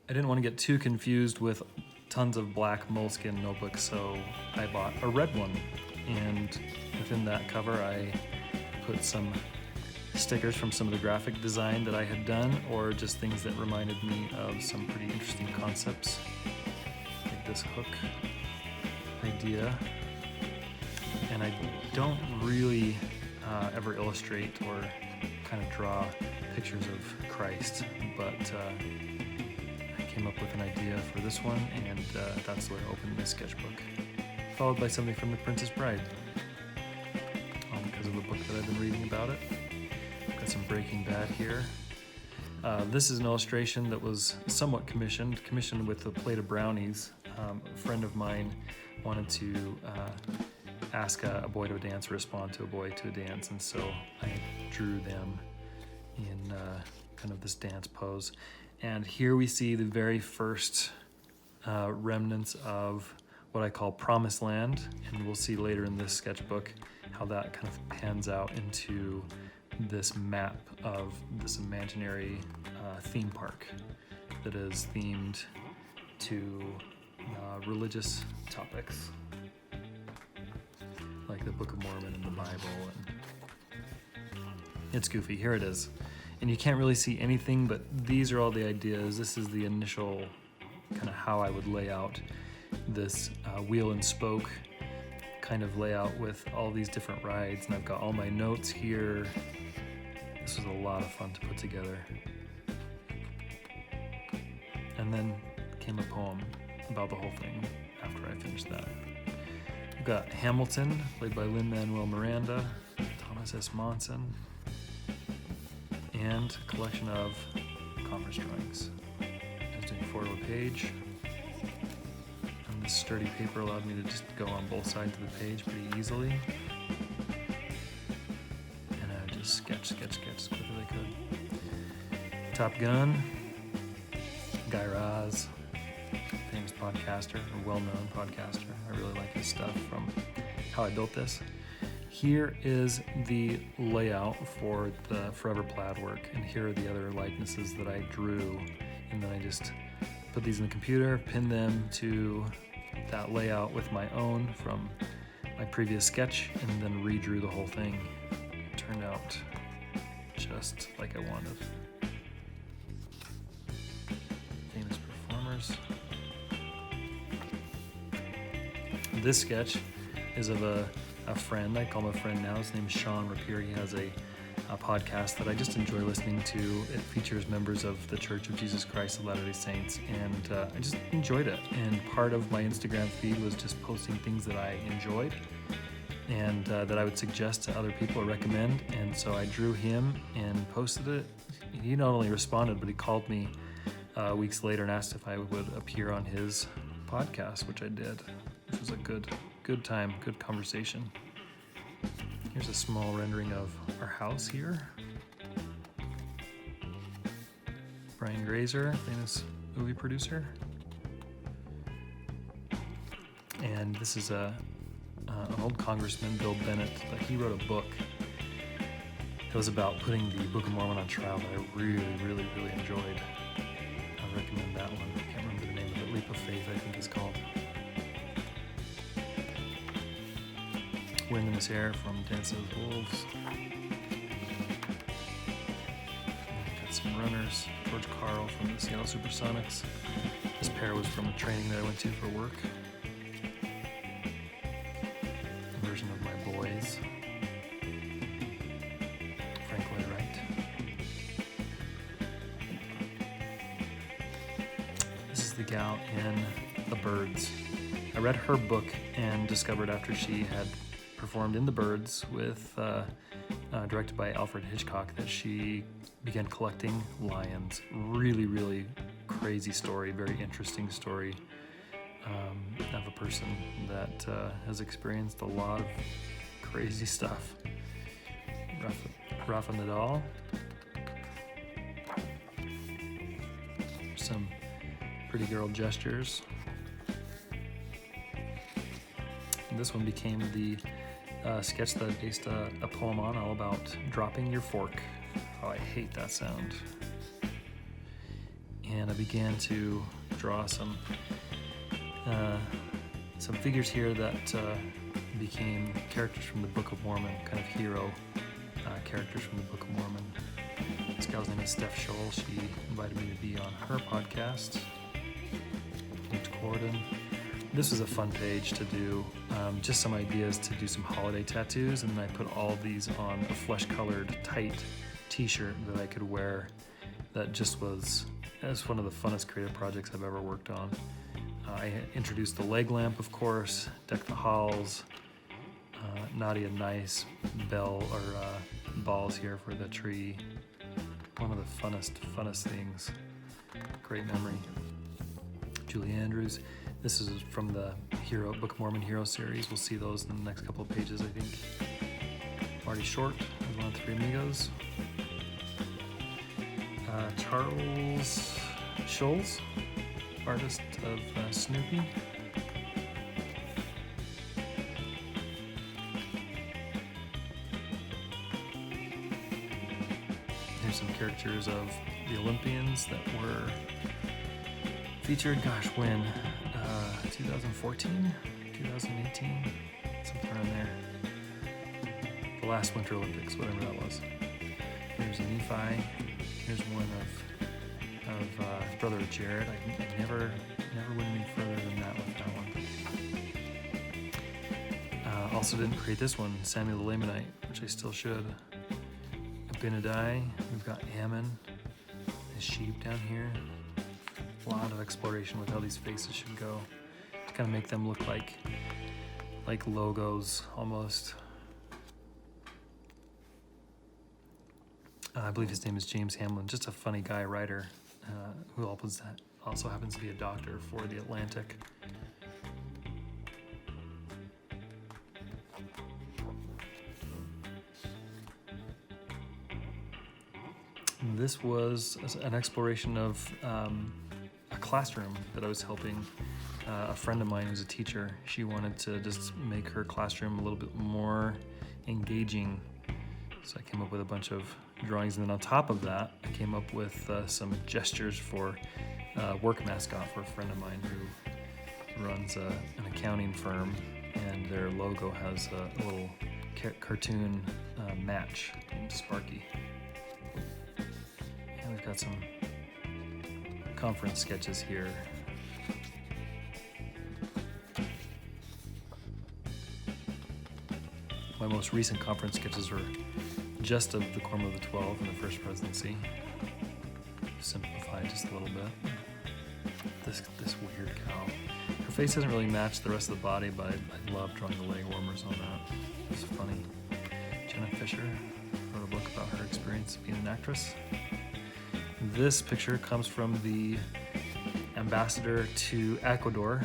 I didn't want to get too confused with tons of black moleskin notebooks, so I bought a red one. And within that cover, I put some stickers from some of the graphic design that I had done, or just things that reminded me of some pretty interesting concepts, like this hook idea. And I don't really ever illustrate or kind of draw pictures of Christ, but I came up with an idea for this one, and that's where I opened this sketchbook, followed by something from The Princess Bride, because of the book that I've been reading about it. Got some Breaking Bad here. This is an illustration that was somewhat commissioned with a plate of brownies. A friend of mine wanted to ask a boy to a dance, respond to a boy to a dance, and so I drew them in kind of this dance pose. And here we see the very first remnants of what I call Promised Land, and we'll see later in this sketchbook how that kind of pans out into this map of this imaginary theme park that is themed to religious topics, like the Book of Mormon and the Bible. And it's goofy. Here it is. And you can't really see anything, but these are all the ideas. This is the initial kind of how I would lay out this wheel and spoke kind of layout with all these different rides. And I've got all my notes here. This was a lot of fun to put together. And then came a poem about the whole thing after I finished that. We've got Hamilton, played by Lin-Manuel Miranda, Thomas S. Monson, and a collection of conference drawings. I was doing 4 to a page, and this sturdy paper allowed me to just go on both sides of the page pretty easily. And I would just sketch as quick as I could. Top Gun, Guy Raz, famous podcaster, a well-known podcaster. I really like his stuff from how I built this. Here is the layout for the Forever Plaid work, and here are the other likenesses that I drew, and then I just put these in the computer, pinned them to that layout with my own from my previous sketch, and then redrew the whole thing. It turned out just like I wanted. Famous performers. This sketch is of a friend. I call him a friend now. His name is Sean Rapier. He has a podcast that I just enjoy listening to. It features members of the Church of Jesus Christ of Latter-day Saints, and I just enjoyed it. And part of my Instagram feed was just posting things that I enjoyed and that I would suggest to other people or recommend. And so I drew him and posted it. He not only responded, but he called me weeks later and asked if I would appear on his podcast, which I did, which was a good time, good conversation. Here's a small rendering of our house here. Brian Grazer, famous movie producer. And this is an old congressman, Bill Bennett, but he wrote a book that was about putting the Book of Mormon on trial that I really enjoyed. I recommend that one. I can't remember the name of it. Leap of Faith, I think it's called. Wind in His Hair from Dance with Wolves. Got some runners. George Carl from the Seattle Supersonics. This pair was from a training that I went to for work. A version of My Boys. Frank Lloyd Wright. This is the gal in The Birds. I read her book and discovered after she had performed in The Birds with, directed by Alfred Hitchcock, that she began collecting lions. Really crazy story, very interesting story of a person that has experienced a lot of crazy stuff. Rafa Nadal. Some pretty girl gestures. And this one became the sketch that I based a poem on, all about dropping your fork. Oh, I hate that sound. and I began to draw some figures here that became characters from the Book of Mormon, kind of hero characters from the Book of Mormon. This gal's name is Steph Scholl. She invited me to be on her podcast. Gordon. This was a fun page to do, just some ideas to do some holiday tattoos, and then I put all of these on a flesh-colored tight t-shirt that I could wear. That just was one of the funnest creative projects I've ever worked on. I introduced the leg lamp, of course, decked the halls, Naughty and Nice balls here for the tree. One of the funnest things. Great memory. Julie Andrews. This is from the Book of Mormon Hero series. We'll see those in the next couple of pages, I think. Marty Short is one of the Three Amigos. Charles Schulz, artist of Snoopy. Here's some caricatures of the Olympians that were featured, when? 2014? 2018? Something around there. The last Winter Olympics, whatever that was. Here's a Nephi. Here's one of brother Jared. I never went any further than that with that one. Also didn't create this one, Samuel the Lamanite, which I still should. Abinadi. We've got Ammon, his sheep down here. A lot of exploration with how these faces should go to kind of make them look like logos almost. I believe his name is James Hamlin, just a funny guy writer who also happens to be a doctor for The Atlantic. This was an exploration of a classroom that I was helping a friend of mine who's a teacher. She wanted to just make her classroom a little bit more engaging. So I came up with a bunch of drawings, and then on top of that, I came up with some gestures for work mascot for a friend of mine who runs an accounting firm, and their logo has a little cartoon match named Sparky. And we've got some conference sketches here. My most recent conference sketches were just of the Quorum of the 12 and the First Presidency. Simplified just a little bit. This weird cow. Her face doesn't really match the rest of the body, but I love drawing the leg warmers on that. It's funny. Jenna Fisher wrote a book about her experience being an actress. This picture comes from the ambassador to Ecuador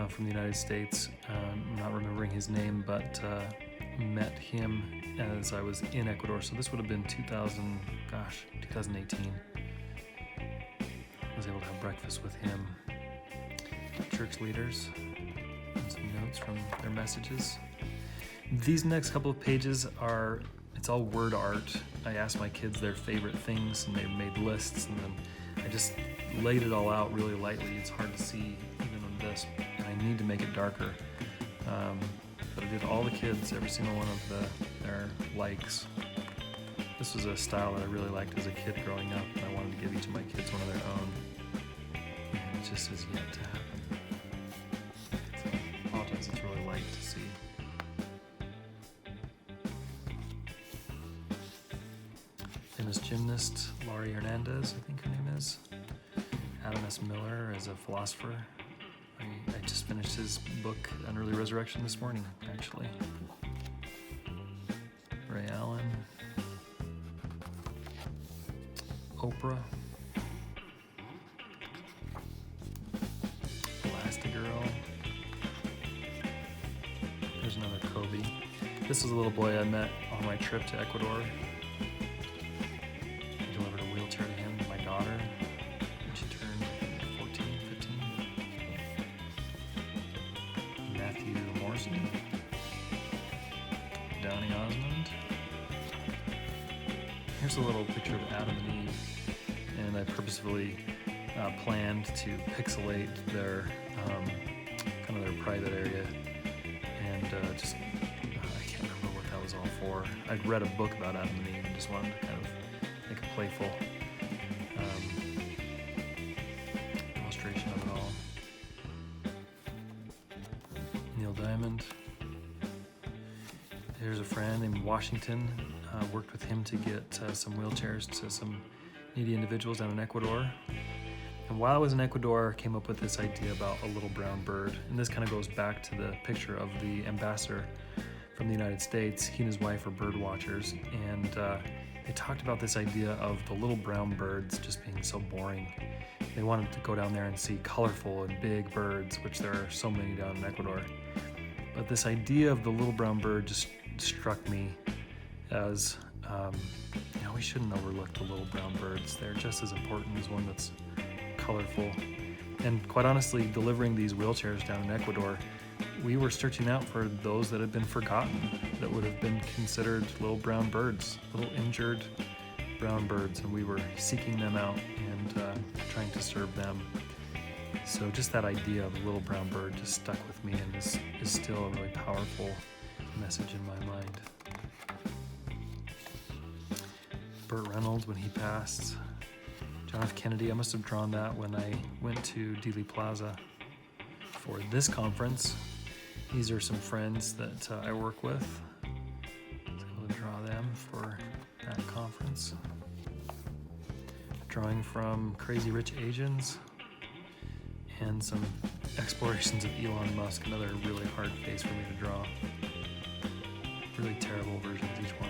from the United States. I'm not remembering his name, but met him as I was in Ecuador. So this would have been 2018. I was able to have breakfast with him. Church leaders and some notes from their messages. These next couple of pages it's all word art. I asked my kids their favorite things, and they made lists, and then I just laid it all out really lightly. It's hard to see even on this, and I need to make it darker. But I did all the kids, every single one of their likes. This was a style that I really liked as a kid growing up, and I wanted to give each of my kids one of their own. And it just has yet to happen. So I apologize, it's really light to see. Famous gymnast Laurie Hernandez, I think her name is. Adam S. Miller is a philosopher. I just finished his book, An Early Resurrection, this morning, actually. Ray Allen. Oprah. Elastigirl. There's another Kobe. This is a little boy I met on my trip to Ecuador. I delivered a wheelchair to him, my daughter, when she turned 14, 15. Matthew Morrison. Downey Osmond. Here's a little picture of Adam and Eve, and I purposefully planned to pixelate their kind of their private area, and just I can't remember what that was all for. I'd read a book about Adam and Eve and just wanted to kind of make a playful illustration of it all. Neil Diamond. There's a friend named Washington. Worked with him to get some wheelchairs to some needy individuals down in Ecuador. And while I was in Ecuador, I came up with this idea about a little brown bird. And this kind of goes back to the picture of the ambassador from the United States. He and his wife are bird watchers, and they talked about this idea of the little brown birds just being so boring. They wanted to go down there and see colorful and big birds, which there are so many down in Ecuador. But this idea of the little brown bird just struck me as, we shouldn't overlook the little brown birds. They're just as important as one that's colorful. And quite honestly, delivering these wheelchairs down in Ecuador, we were searching out for those that had been forgotten, that would have been considered little brown birds, little injured brown birds, and we were seeking them out and trying to serve them. So just that idea of a little brown bird just stuck with me, and is still a really powerful message in my mind. Burt Reynolds when he passed. John F. Kennedy, I must have drawn that when I went to Dealey Plaza for this conference. These are some friends that I work with. I was able to draw them for that conference. Drawing from Crazy Rich Asians, and some explorations of Elon Musk, another really hard face for me to draw. Really terrible versions, each one.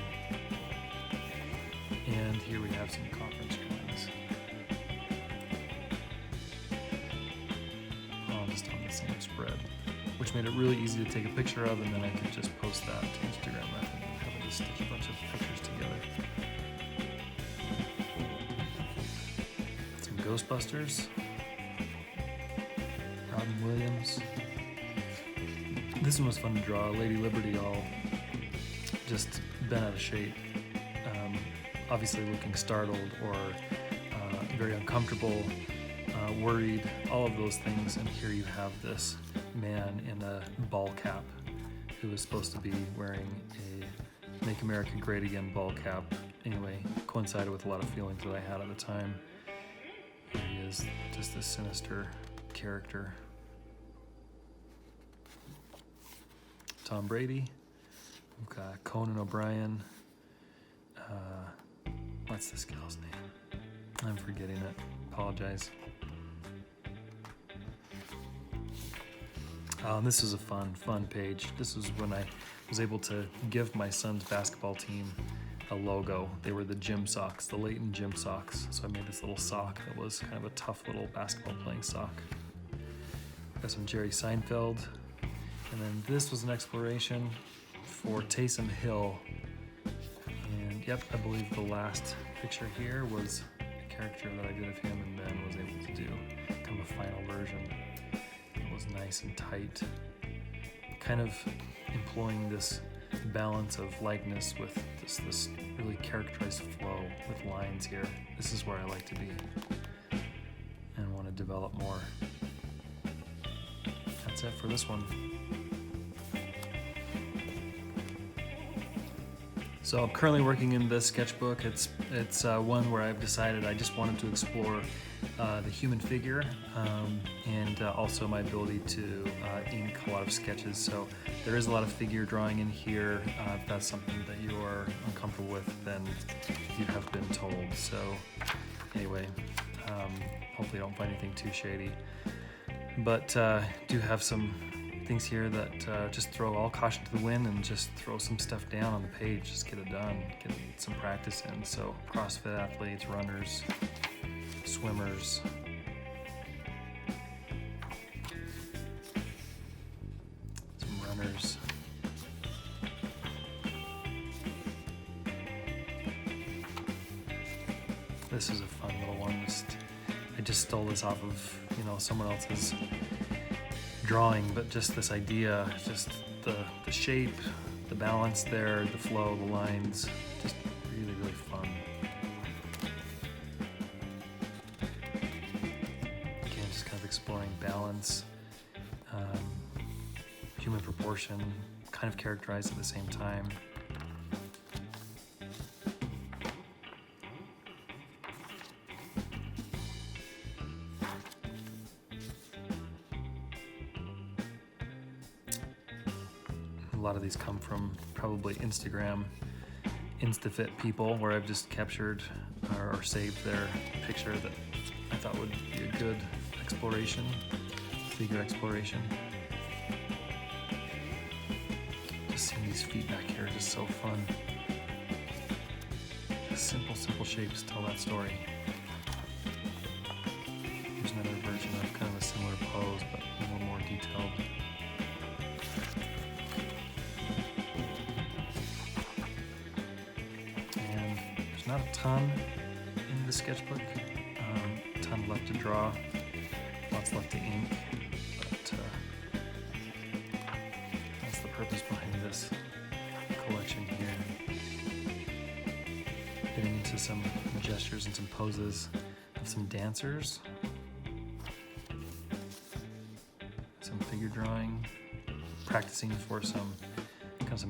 And here we have some conference drawings. All just on the same spread, which made it really easy to take a picture of, and then I could just post that to Instagram rather than having to stitch a bunch of pictures together. Some Ghostbusters. Robin Williams. This one was fun to draw. Lady Liberty all just bent out of shape. Obviously looking startled or very uncomfortable, worried, all of those things. And here you have this man in a ball cap who is supposed to be wearing a Make America Great Again ball cap. Anyway, coincided with a lot of feelings that I had at the time. Here he is, just this sinister character. Tom Brady. We've got Conan O'Brien. What's this gal's name? I'm forgetting it. Apologize. This was a fun page. This was when I was able to give my son's basketball team a logo. They were the gym socks, the Leighton gym socks. So I made this little sock that was kind of a tough little basketball playing sock. Got some Jerry Seinfeld. And then this was an exploration for Taysom Hill. And yep, I believe the last picture here was a caricature that I did of him, and then was able to do kind of a final version. It was nice and tight, kind of employing this balance of likeness with this really characterized flow with lines here. This is where I like to be and want to develop more. That's it for this one. So I'm currently working in this sketchbook. It's one where I've decided I just wanted to explore the human figure and also my ability to ink a lot of sketches. So there is a lot of figure drawing in here. If that's something that you are uncomfortable with, then you have been told. So anyway, hopefully I don't find anything too shady. But do have some things here that just throw all caution to the wind and just throw some stuff down on the page, just get it done, get some practice in. So CrossFit athletes, runners, swimmers, some runners. This is a fun little one. I just stole this off of someone else's drawing, but just this idea, just the shape, the balance there, the flow, the lines, just really fun. exploring balance, human proportion, kind of characterized at the same time. A lot of these come from probably Instagram Instafit people, where I've just captured or saved their picture that I thought would be a good exploration, figure exploration. Just seeing these feet back here is just so fun. Simple shapes tell that story. Here's another version of kind of a similar pose, but a little more detailed. And there's not a ton in the sketchbook, a ton left to draw, lots left to ink, but that's the purpose behind this collection here. Getting into some gestures and some poses of some dancers, some figure drawing, practicing for some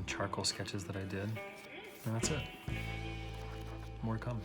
charcoal sketches that I did, and that's it. More to come.